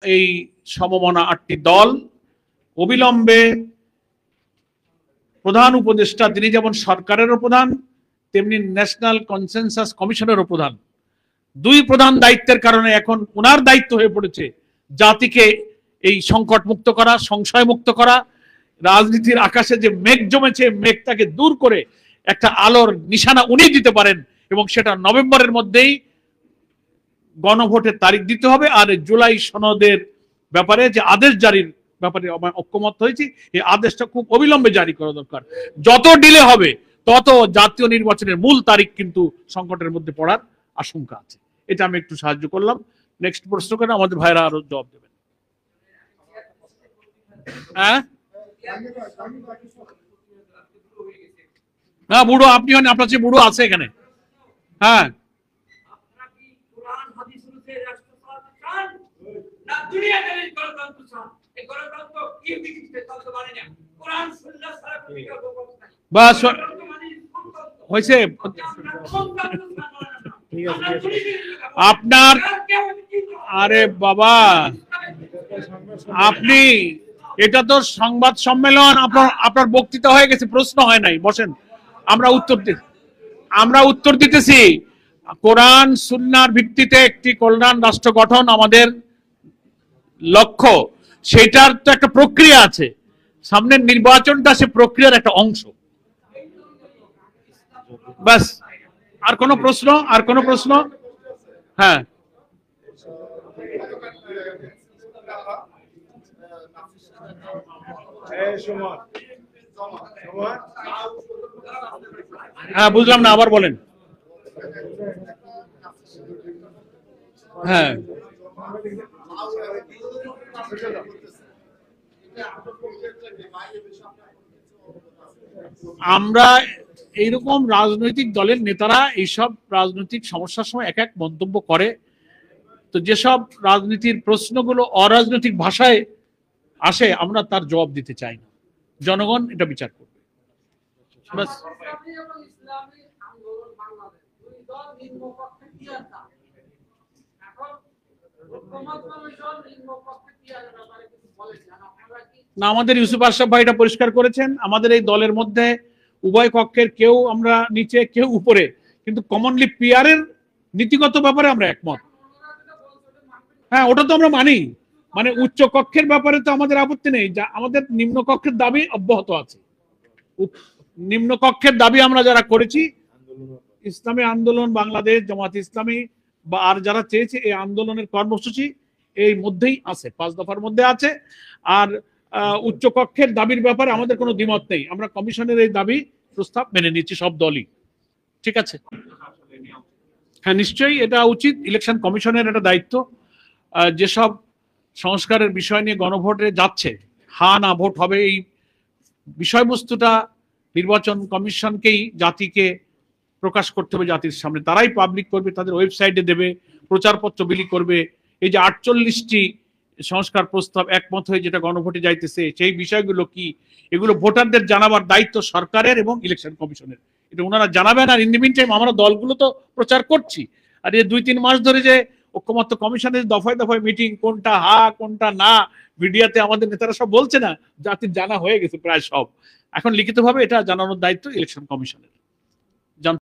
এই সমমনা 8টি দল অবিলম্বে প্রধান উপদেষ্টা, তিনি যেমন সরকারেরও প্রধান তেমনি ন্যাশনাল কনসেনসাস কমিশনেরও প্রধান, দুই প্রধান দায়িত্বের কারণে এখন ওনার দায়িত্ব হয়ে পড়েছে জাতিকে এই সংকট মুক্ত করা, সংশয় মুক্ত করা, রাজনীতির আকাশে যে মেঘ জমেছে মেঘটাকে দূর করে একটা আলোর নিশানা উনি দিতে পারেন, এবং সেটা নভেম্বরের মধ্যেই গণভোটের তারিখ দিতে হবে। আর জুলাই সনদের ব্যাপারে যে আদেশ জারির ব্যাপারে ঐক্যমত হয়েছি, এই আদেশটা খুব অবিলম্বে জারি করা দরকার। যত ডিলে হবে তত জাতীয় নির্বাচনের মূল তারিখ কিন্তু সংকটের মধ্যে পড়ার আশঙ্কা আছে। এটা আমি একটু সাহায্য করলাম। নেক্সট প্রশ্ন করে আমাদের ভাইরা আরো জবাব দেবেন। হ্যাঁ না, বুড়ো আপনি হন, আপনার চেয়ে বুড়ো আছে এখানে। হ্যাঁ বাস হয়েছে। আপনার আরে বাবা, আপনি এটা তো সংবাদ সম্মেলন, আপনার বক্তৃতা হয়ে গেছে, প্রশ্ন হয় নাই, বসেন আমরা উত্তর দিতেছি। কোরআন সুন্নাহর ভিত্তিতে একটি কল্যাণ রাষ্ট্র গঠন আমাদের লক্ষ্য, সেটার তো একটা প্রক্রিয়া আছে, সামনের নির্বাচনটা সে প্রক্রিয়ার একটা অংশ। বাস, আর কোনো প্রশ্ন? আর কোনো প্রশ্ন? হ্যাঁ হ্যাঁ বুঝলাম না, আবার বলেন। হ্যাঁ আমরা এইরকম রাজনৈতিক দলের নেতারা এইসব রাজনৈতিক সমস্যার সময় এক এক মন্তব্য করে, তো যেসব রাজনীতির প্রশ্নগুলো অরাজনৈতিক ভাষায় আসে আমরা তার জবাব দিতে চাই না, জনগণ এটা বিচার করবে। না, আমাদের ইউসুফ আশরাফ ভাই এটা পরিষ্কার করেছেন, আমাদের এই দলের মধ্যে উভয় পক্ষের কেউ আমরা নিচে কেউ উপরে, কিন্তু কমনলি পিয়ারের নীতিগত ব্যাপারে আমরা একমত। হ্যাঁ ওটা তো আমরা মানি, মানে উচ্চ কক্ষের ব্যাপারে তো আমাদের আপত্তি নেই, যা আমাদের নিম্ন কক্ষের দাবি অব্যাহত আছে। নিম্ন কক্ষের দাবি আমরা যারা করেছি, ইসলামী আন্দোলন বাংলাদেশ, জামাত ইসলামী বা আর যারা চেয়েছে, এই আন্দোলনের কর্মসূচি এই মধ্যেই আছে, 5 দফার মধ্যে আছে। আর উচ্চ কক্ষের দাবির ব্যাপারে আমাদের কোনো দ্বিমত নেই, আমরা কমিশনের এই দাবি প্রস্তাব মেনে নিচ্ছি সব দলই। ঠিক আছে, হ্যাঁ নিশ্চয়ই এটা উচিত, ইলেকশন কমিশনের একটা দায়িত্ব। যেসব সংস্কারের বিষয় নিয়ে গণভোটে যাচ্ছে, হা না ভোট হবে, এই বিষয়বস্তুটা নির্বাচন কমিশনকেই জাতিকে প্রকাশ করতে হবে, জাতির সামনে তারাই পাবলিক করবে, তাদের ওয়েবসাইটে দেবে, প্রচারপত্র বিলি করবে। এই যে 48টি সংস্কার প্রস্তাব একমত হয়ে যেটা গণভোটে যাইতেছে, সেই বিষয়গুলো কি, এগুলো ভোটারদের জানাবার দায়িত্ব সরকারের এবং ইলেকশন কমিশনের, এটা ওনারা জানাবেন। আর ইন দি মিন টাইম আমরা দলগুলো তো প্রচার করছি, আর এই 2-3 মাস ধরে যে ঐক্যমত্য কমিশনের দফায় দফায় মিটিং, কোনটা হা কোনটা না, মিডিয়াতে আমাদের নেতারা সব বলছে না, জাতির জানা হয়ে গেছে প্রায় সব, এখন লিখিতভাবে এটা জানানোর দায়িত্ব ইলেকশন কমিশনের।